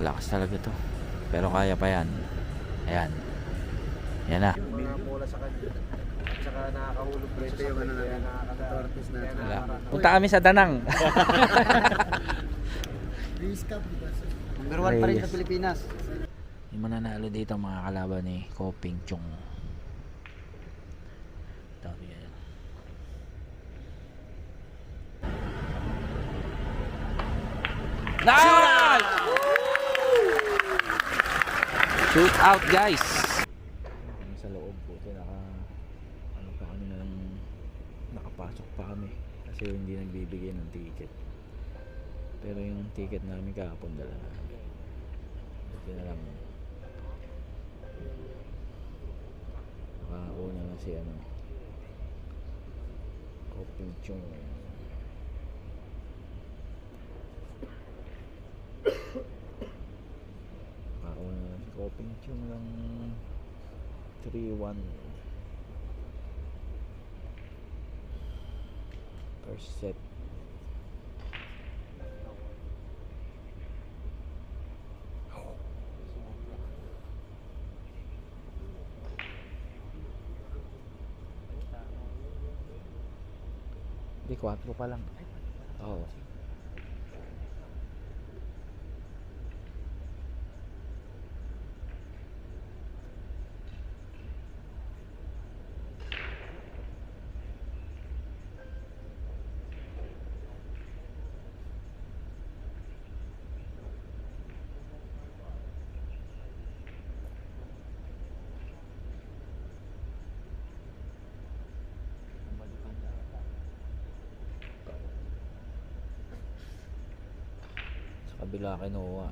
Lakas talaga to. Pero kaya pa yan. Ayan. Yan na. Mga bola sa kanya. At saka nakakahulog rin Ito yung ano natin, tortoise natin. Wala. Punta kami sa Danang. Race Cup, diba? Number 1 pa rin sa Reyes. Pilipinas. Yung mananalo dito ang mga kalaban ni Koping Chong. Dami yan. Nice! Shoot out, guys. Sa loob po ito ano pa kami na lang nakapasok pa kami kasi hindi nagbibigay ng ticket. Pero yung ticket namin kahapon dala namin. Hindi na lang nakauna na si Koping Chong. Nakauna na si Koping Chong ng 3-1 first set. Di 4 pa lang. Oo. Sa kabila kinuha.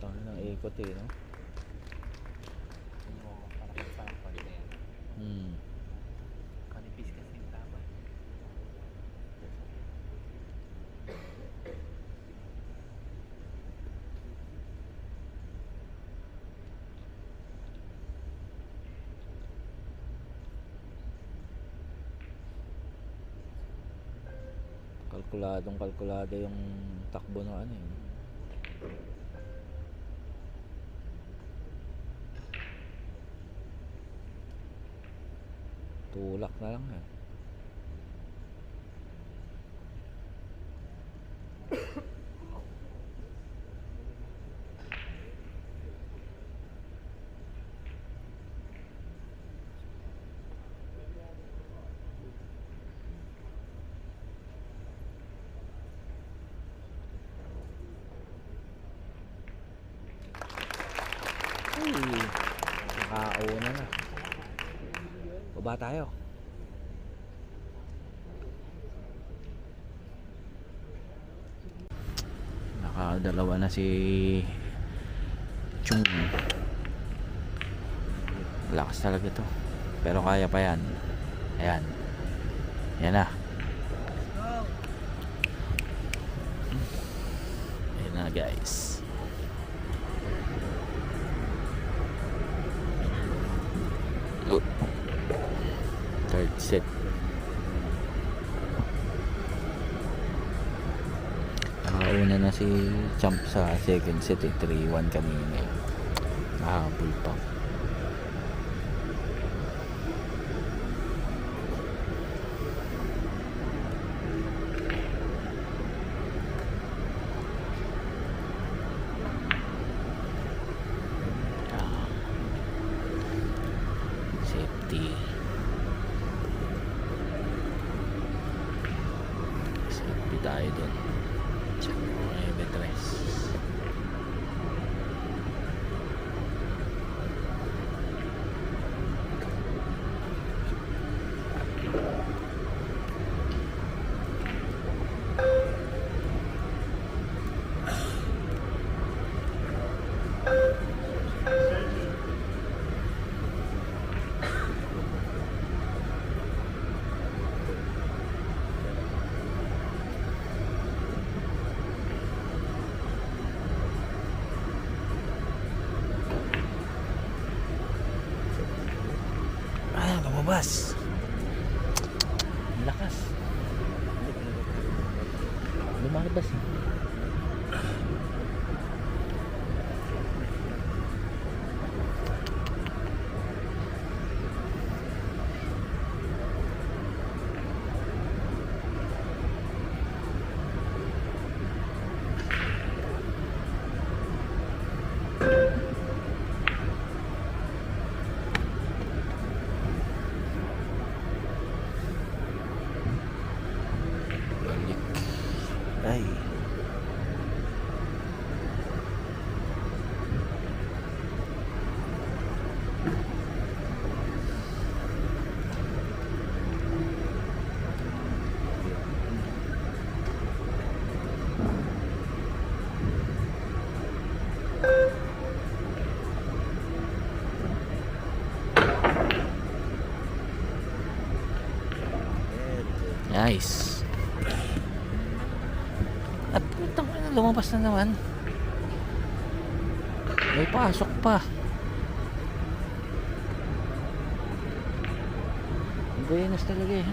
Tangan ng ikot eh, no? Kanipis kasi yung tama. Kalkulado yung takbo ng ano eh. Tulak na lang eh. Nakauna na. Baba tayo. Nakadalawa na si Chung. Lakas talaga to. Pero kaya pa yan. Ayan. Yan na. Ayan na, guys. Third set. Nakauna na si Champ sa second set eh. 3-1 kanina eh. Nakahabol pa. Safety. Safety tayo dun. Check mo yung betres. lumabas. Ang lakas. Lumalabas eh. Balik. Ay. Nice. At putang ina, lumabas na naman. May pasok pa. Ang buenas talaga eh.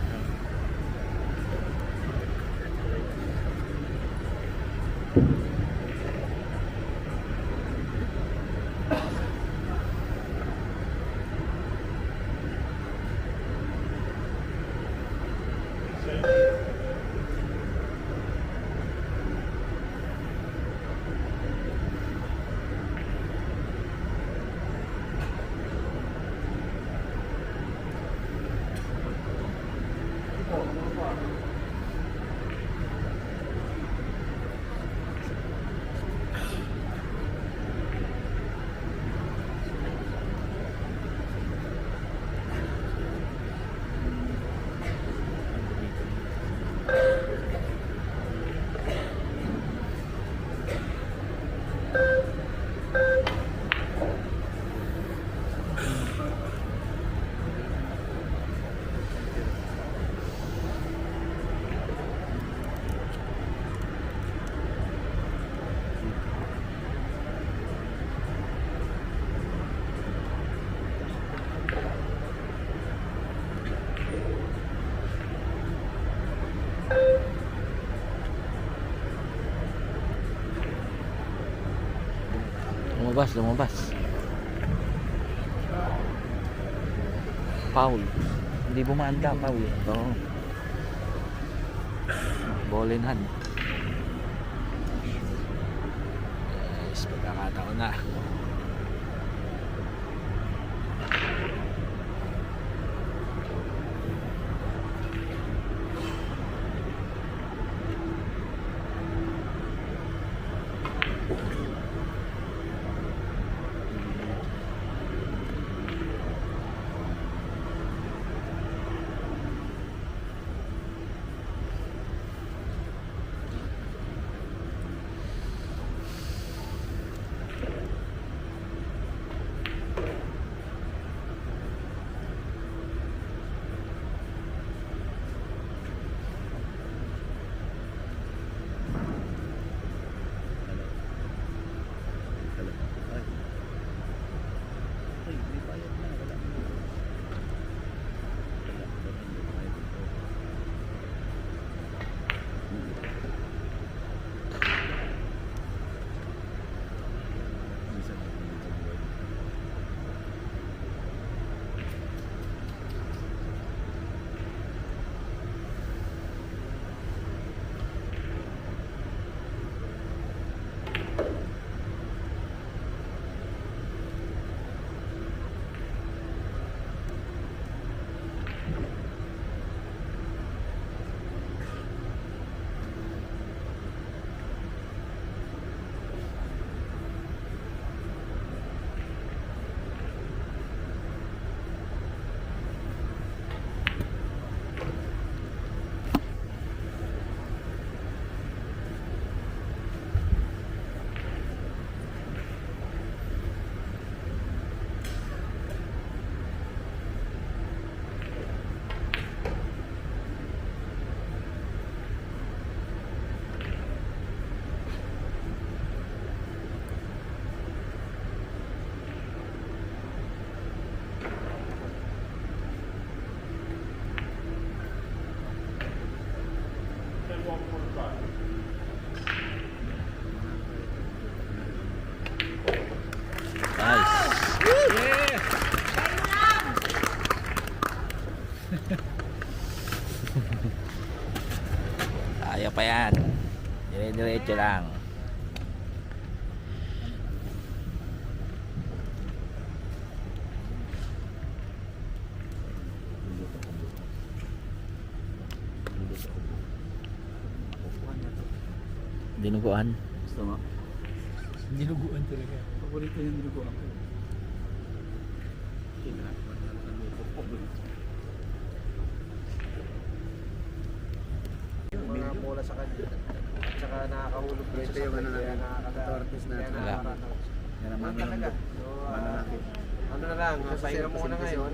Lumabas. Foul. Hindi bumanda, foul. Oo. Ball in hand. Yes, pagkakataon na. Nice. Kaya pa yan. Dire-diretso lang. Dinuguan. Gusto mo? Dinuguan talaga. Paborito yung dinuguan ko. Kinakapan na lang ang luto. Paborito. Yung mga bola sa kanya. At saka nakakahulog rin Ito siya yung sa ano kanya, natin, nakakada- tortoise natin. kaya Wala. nakakaranas. Yan ang Ano mami talaga? ng So, mananaki. ano na lang, pahinga muna ngayon.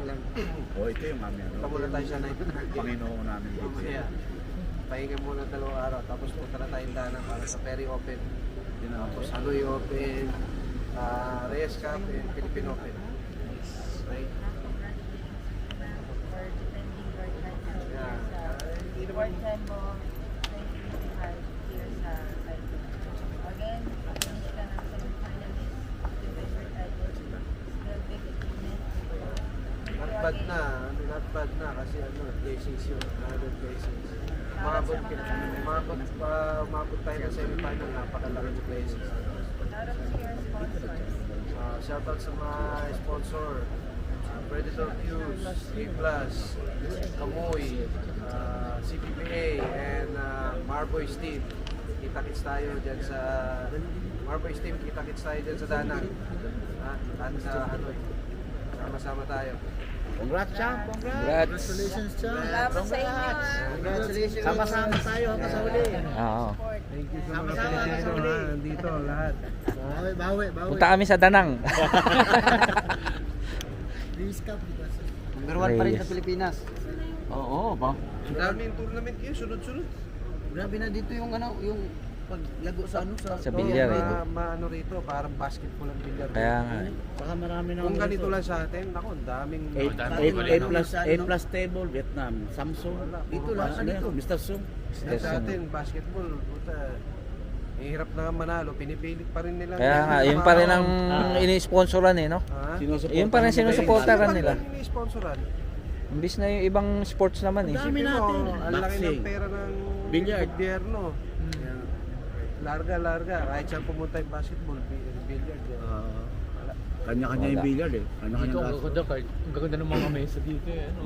Oh, ito yung mami. Punta muna tayo sa night. Panginoon namin dito. Yeah. Pahinga muna 2 araw, tapos punta na tayong danan para sa Ferry Open. Tapos Hanoi Open, Reyes Cup, and Philippine Open. Right? Yeah. Hindi naman, not bad na kasi blessings yun, another blessings. Umabot tayo ng semifinal, napakalaking blessings. Shoutout sa mga sponsor, Predator Fuse, A+, Kamoy, CPPA, and Marboy Steam. Kita-kits tayo dyan sa Marboy Steam, kita-kits tayo dyan sa Danang. At sa Hanoi. Sama-sama tayo. Congrats, Champ! Congrats. Congratulations, Champ! Salamat sa inyo. Congratulations. Sama-sama tayo hanggang sa huli. Oo. Thank you sa mga Sama-sama Pilipino sa huli. nandito lahat. Bawi. Punta kami sa Danang. Race Cup, di ba? Number 1 pa rin sa Reyes. Pilipinas. Oo, ba? Ang daming tournament kayo, sunod-sunod. Grabe na dito yung yung paglago sa Sa bilyar, eh. Ano rito, parang basketball ang bilyar. Kaya nga. Saka marami na Kung ganito lang sa atin, ako, ang daming... 8 table, Vietnam, Samsung. Dito lang, ano dito? Mr. Sung. Sa atin, basketball, puta, hirap na manalo, pinipilit pa rin nila. Kaya nga, yun pa rin ang ini-sponsoran eh, no? Ha? Yun pa rin sinusuportahan nila. Ini-sponsoran. Imbis na yung ibang sports naman eh. Dami Isipin natin. mo, ang laki ng Boxing. pera ng Billiard. gobyerno. Larga. Kahit saan pumunta yung basketball, billiard. Wala. Kanya-kanya yung Wala. billiard eh. Kanya-kanya Dito, ang kaso. gaganda, kahit ang gaganda ng mga mesa dito eh. Ano?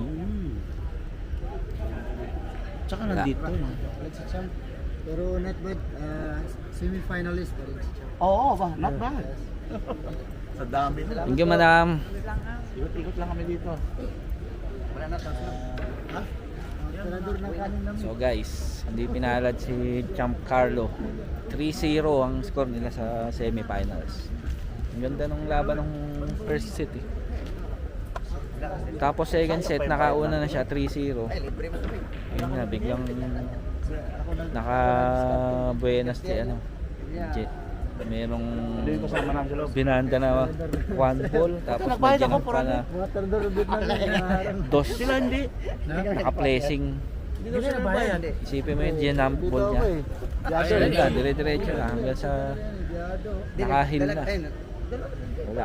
Tsaka nandito. Si Champ. Pero not bad, semi-finalist pa rin si Champ. Oo, not bad. Sa dami nila. Thank you, madam. Ikot-ikot lang kami dito. Wala na tapos na. Ha? Tirador ng kanin namin. So guys, hindi pinalad si Champ Carlo. 3-0 ang score nila sa semifinals. Ang ganda ng laban ng first set eh. Tapos second set, nakauna na siya 3-0. Ayun na, biglang naka-buenas si ano, Jet. Merong binanda na 1 ball, tapos may ginamp pa na dos. Sila hindi. Naka-placing. Hindi na sila bayad. Isipin mo yung ginamp ball niya. Ayun na, dire-diretso na hanggang sa nakahil na. Wala.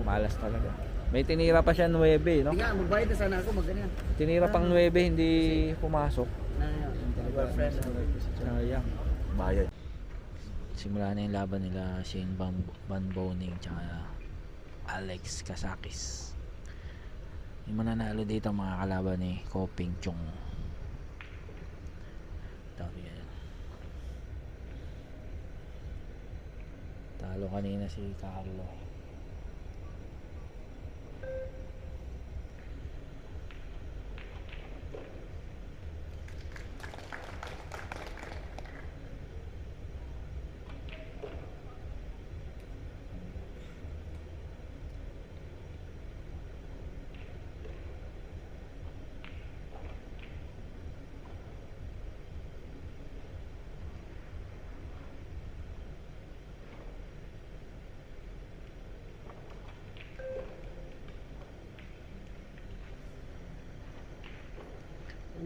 Malas talaga. May tinira pa siya 9, no? Nga, magbayad na sana ako, magganyan. Tinira pang 9, hindi pumasok. Sayang. Bayad. Simula na yung laban nila Shane Van Boning tsaka Alex Kasakis. Yung mananalo dito mga kalaban ni Ko Ping Chung. Dami yan. Talo kanina si Carlo.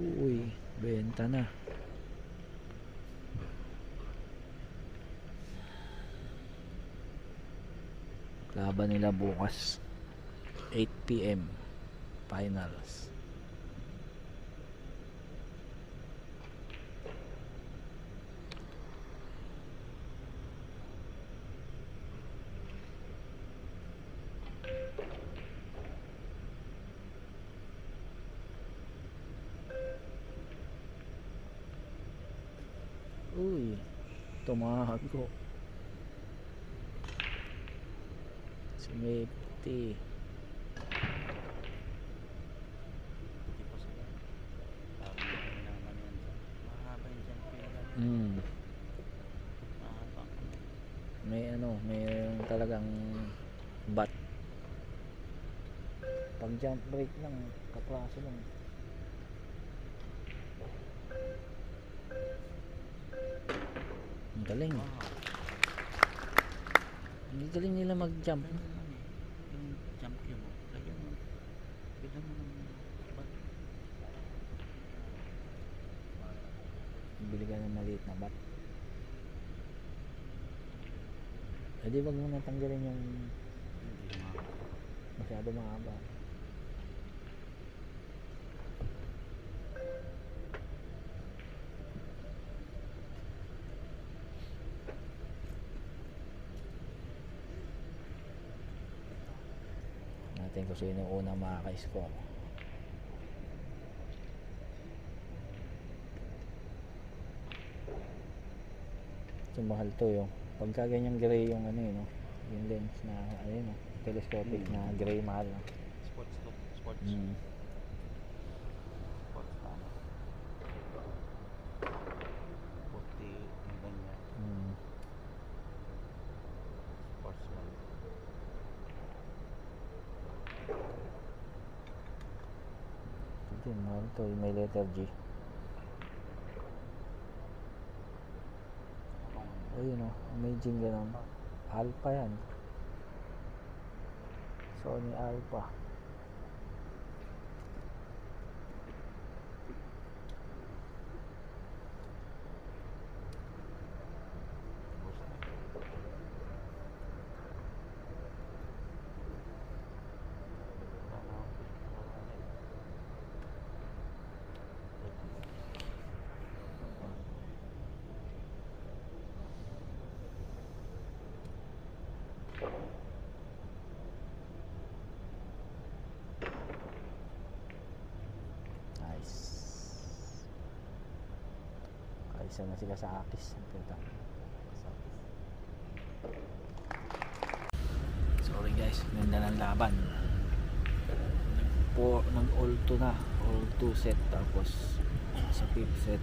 Uy, benta na. Laban nila bukas 8 PM finals. Uy, tumago. Sumipti. May ano, may talagang bat. Pag jump break lang, kaklase lang. Ang galing. Ang galing nila mag-jump. Yung jump cue mo, lagyan mo, bigyan mo ng bat. Bili ka ng maliit na bat. Eh di wag mo natanggalin yung masyado mahaba. Natin kung sino yung unang makaka-score. So mahal to yung pagka ganyang gray yung ano yun, no? Yung lens na ano yun, no? Telescopic na gray, mahal, no? Sports to, sports. Sports tama. 40 yung ganyan. Sports man. Ito mahal to, yung may letter G. Ayun, no? Imagine ganun. Alpha yan. Sony Alpha. Nice. Kaisa na sila sa Akis. Sorry guys, ganda ng laban. Nag all 2 na. All 2 set. Tapos sa 5th set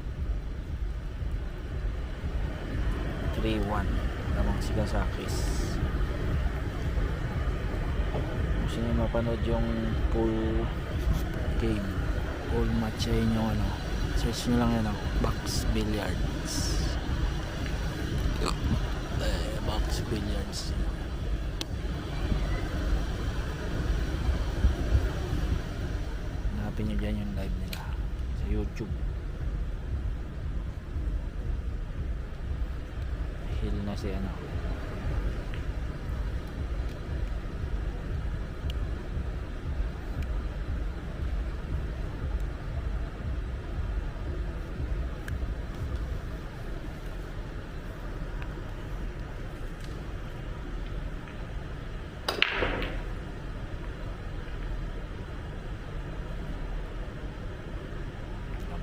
3-1 namang sila sa Akis. Kung sino mapanood yung full game, full match ay yung ano, search nyo lang yan ako, Box Billiards. Box Billiards. Hanapin nyo dyan yung live nila sa YouTube. Hill na si ano.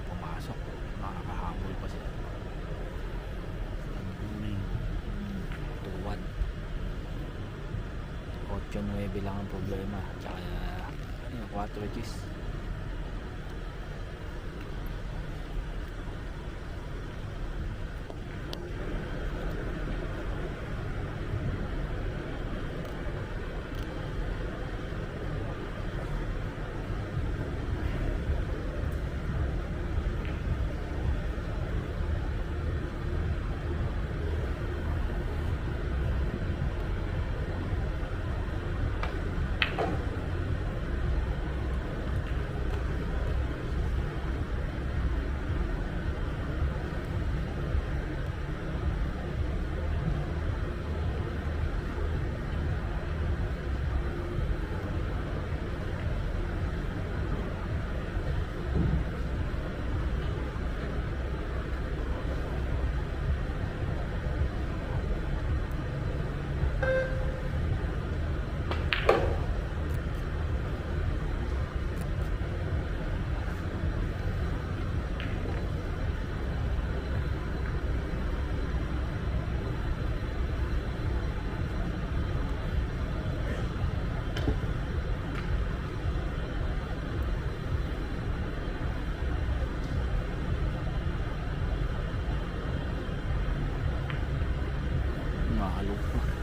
Pumasok, makakahabol pa sila. 2-1. 8-9 lang ang problema. Tsaka ano yung 4 Gs. Sabog pa.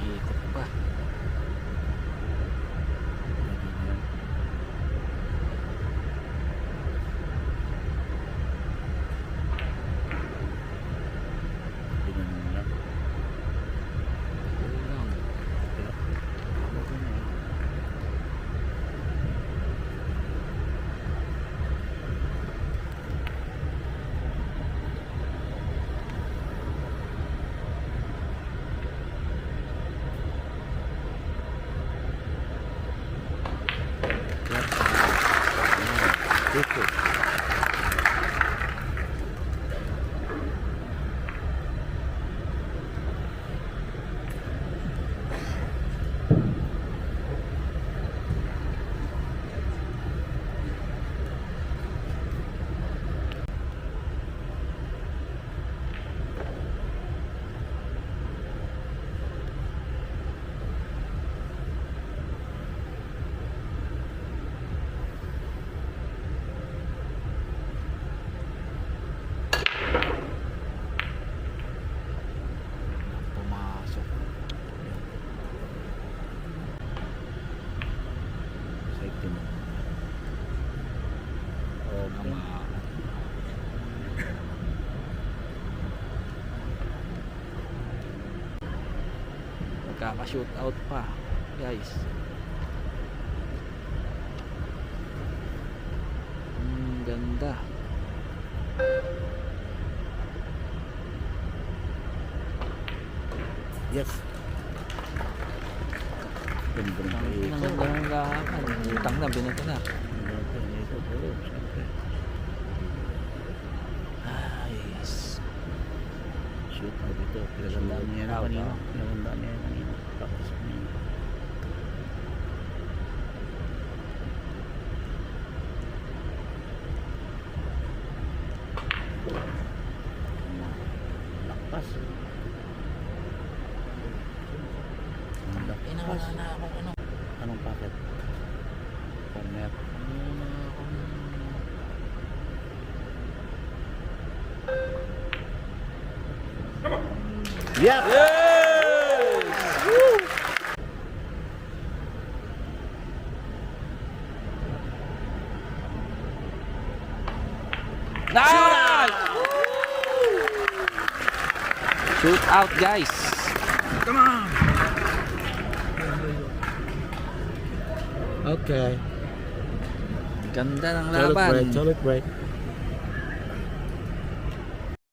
Ikot pa. Ganyan lang. Kulang. Ikot. Pumasok. Safety mo. Oh, mama. Magkaka-shoot out pa, guys. Ganda. Yes. Ganda ng Ang paikot. ganda ng lakan. Utang na, binato na. Ganda ng paikot. Oo, siyempre. Yes. Shoot out ito. Pinagandaan niya yan Shoot out, kanina. ah. Pinagandaan niya yan kanina. Tapos kanina. Lakpas. Ang lakpas. Inawala na ako ano. Anong packet? Corner. Yep! Nice! Shoot out, guys. Come on! Okay. Ganda ng Toilet laban. break, toilet break.